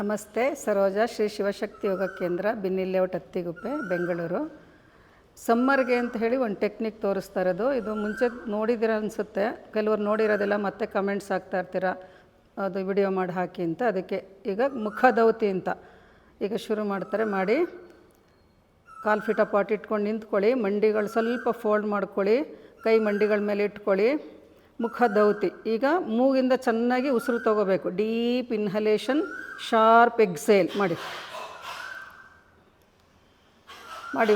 ನಮಸ್ತೆ. ಸರೋಜಾ ಶ್ರೀ ಶಿವಶಕ್ತಿ ಯೋಗ ಕೇಂದ್ರ, ಬಿನ್ನಿ ಲೇಔಟ್, ಅತ್ತಿಗುಪ್ಪೆ, ಬೆಂಗಳೂರು. ಸಮ್ಮರ್ಗೆ ಅಂತ ಹೇಳಿ ಒಂದು ಟೆಕ್ನಿಕ್ ತೋರಿಸ್ತಾ ಇರೋದು. ಇದು ಮುಂಚೆ ನೋಡಿದ್ದೀರ ಅನಿಸುತ್ತೆ, ಕೆಲವರು ನೋಡಿರೋದಿಲ್ಲ, ಮತ್ತೆ ಕಮೆಂಟ್ಸ್ ಆಗ್ತಾ ಇರ್ತೀರ ಅದು ವಿಡಿಯೋ ಮಾಡಿ ಹಾಕಿ ಅಂತ. ಅದಕ್ಕೆ ಈಗ ಮುಖದೌತಿ ಅಂತ ಈಗ ಶುರು ಮಾಡ್ತಾರೆ. ಮಾಡಿ ಕಾಲು ಫೀಟ ಪಾಟ್ ಇಟ್ಕೊಂಡು ನಿಂತ್ಕೊಳ್ಳಿ. ಮಂಡಿಗಳು ಸ್ವಲ್ಪ ಫೋಲ್ಡ್ ಮಾಡ್ಕೊಳ್ಳಿ, ಕೈ ಮಂಡಿಗಳ ಮೇಲೆ ಇಟ್ಕೊಳ್ಳಿ. ಮುಖದೌತಿ. ಈಗ ಮೂಗಿಂದ ಚೆನ್ನಾಗಿ ಉಸಿರು ತಗೋಬೇಕು. ಡೀಪ್ ಇನ್ಹಲೇಷನ್, ಶಾರ್ಪ್ ಎಕ್ಸೇಲ್ ಮಾಡಿ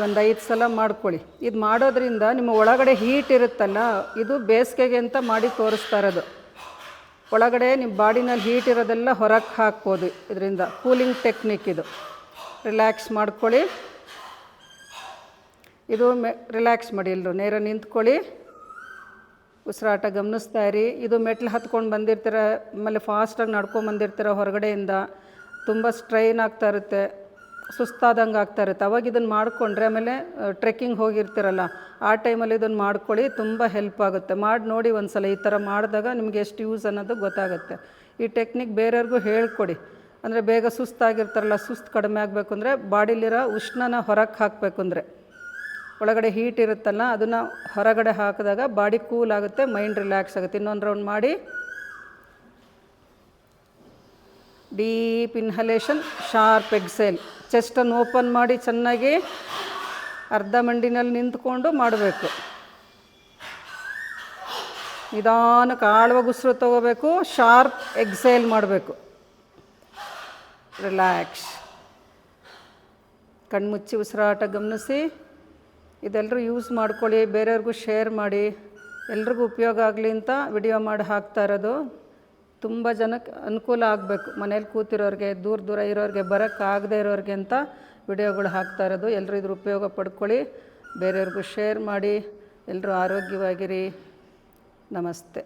ಒಂದು 5 ಸಲ ಮಾಡ್ಕೊಳ್ಳಿ. ಇದು ಮಾಡೋದ್ರಿಂದ ನಿಮ್ಮ ಒಳಗಡೆ ಹೀಟ್ ಇರುತ್ತಲ್ಲ, ಇದು ಬೇಸಿಗೆಗೆ ಅಂತ ಮಾಡಿ ತೋರಿಸ್ತಾ ಇರೋದು. ಒಳಗಡೆ ನಿಮ್ಮ ಬಾಡಿನಲ್ಲಿ ಹೀಟ್ ಇರೋದೆಲ್ಲ ಹೊರಗೆ ಹಾಕ್ಬೋದು. ಇದರಿಂದ ಕೂಲಿಂಗ್ ಟೆಕ್ನಿಕ್ ಇದು. ರಿಲ್ಯಾಕ್ಸ್ ಮಾಡ್ಕೊಳ್ಳಿ. ಇದು ರಿಲ್ಯಾಕ್ಸ್ ಮಾಡಿ. ಎಲ್ಲರೂ ನೇರ ನಿಂತ್ಕೊಳ್ಳಿ. ಉಸಿರಾಟ ಗಮನಿಸ್ತಾ ಇರಿ. ಇದು ಮೆಟ್ಲು ಹತ್ಕೊಂಡು ಬಂದಿರ್ತೀರ, ಆಮೇಲೆ ಫಾಸ್ಟಾಗಿ ನಡ್ಕೊಂಡು ಬಂದಿರ್ತೀರ, ಹೊರಗಡೆಯಿಂದ ತುಂಬ ಸ್ಟ್ರೈನ್ ಆಗ್ತಾ ಇರುತ್ತೆ, ಸುಸ್ತಾದಂಗೆ ಆಗ್ತಾ ಇರುತ್ತೆ. ಅವಾಗ ಇದನ್ನು ಮಾಡಿಕೊಂಡ್ರೆ, ಆಮೇಲೆ ಟ್ರೆಕ್ಕಿಂಗ್ ಹೋಗಿರ್ತೀರಲ್ಲ, ಆ ಟೈಮಲ್ಲಿ ಇದನ್ನು ಮಾಡ್ಕೊಳ್ಳಿ, ತುಂಬ ಹೆಲ್ಪ್ ಆಗುತ್ತೆ. ಮಾಡಿ ನೋಡಿ ಒಂದು ಸಲ. ಈ ಥರ ಮಾಡಿದಾಗ ನಿಮಗೆ ಎಷ್ಟು ಯೂಸ್ ಅನ್ನೋದು ಗೊತ್ತಾಗುತ್ತೆ. ಈ ಟೆಕ್ನಿಕ್ ಬೇರೆಯವ್ರಿಗೂ ಹೇಳ್ಕೊಡಿ. ಅಂದರೆ ಬೇಗ ಸುಸ್ತಾಗಿರ್ತಾರಲ್ಲ, ಸುಸ್ತು ಕಡಿಮೆ ಆಗಬೇಕು ಅಂದರೆ, ಬಾಡಿಲಿರೋ ಉಷ್ಣನ ಹೊರಗೆ ಹಾಕಬೇಕು. ಅಂದರೆ ಒಳಗಡೆ ಹೀಟ್ ಇರುತ್ತಲ್ಲ, ಅದನ್ನು ಹೊರಗಡೆ ಹಾಕಿದಾಗ ಬಾಡಿ ಕೂಲ್ ಆಗುತ್ತೆ, ಮೈಂಡ್ ರಿಲ್ಯಾಕ್ಸ್ ಆಗುತ್ತೆ. ಇನ್ನೊಂದು ರೌಂಡ್ ಮಾಡಿ. Deep inhalation, sharp exhale. ಚೆಸ್ಟನ್ನು ಓಪನ್ ಮಾಡಿ ಚೆನ್ನಾಗಿ ಅರ್ಧ ಮಂಡಿನಲ್ಲಿ ನಿಂತ್ಕೊಂಡು ಮಾಡಬೇಕು. ನಿಧಾನಕ್ಕೆ ಆಳವಾಗಿ ಉಸಿರು ತಗೋಬೇಕು, ಶಾರ್ಪ್ ಎಕ್ಸೇಲ್ ಮಾಡಬೇಕು. ರಿಲ್ಯಾಕ್ಸ್. ಕಣ್ಮುಚ್ಚಿ ಉಸಿರಾಟ ಗಮನಿಸಿ. ಇದೆಲ್ಲರೂ ಯೂಸ್ ಮಾಡ್ಕೊಳ್ಳಿ, ಬೇರೆಯವ್ರಿಗೂ ಶೇರ್ ಮಾಡಿ. ಎಲ್ರಿಗೂ ಉಪಯೋಗ ಆಗಲಿ ಅಂತ ವಿಡಿಯೋ ಮಾಡಿ ಹಾಕ್ತಾ ಇರೋದು. ತುಂಬ ಜನಕ್ಕೆ ಅನುಕೂಲ ಆಗಬೇಕು. ಮನೇಲಿ ಕೂತಿರೋರಿಗೆ, ದೂರ ಇರೋರಿಗೆ, ಬರೋಕ್ಕಾಗದೇ ಇರೋರಿಗೆ ಅಂತ ವಿಡಿಯೋಗಳು ಹಾಕ್ತಾ ಇರೋದು. ಎಲ್ಲರೂ ಇದ್ರ ಉಪಯೋಗ ಪಡ್ಕೊಳ್ಳಿ, ಬೇರೆಯವ್ರಿಗೂ ಶೇರ್ ಮಾಡಿ. ಎಲ್ಲರೂ ಆರೋಗ್ಯವಾಗಿರಿ. ನಮಸ್ತೆ.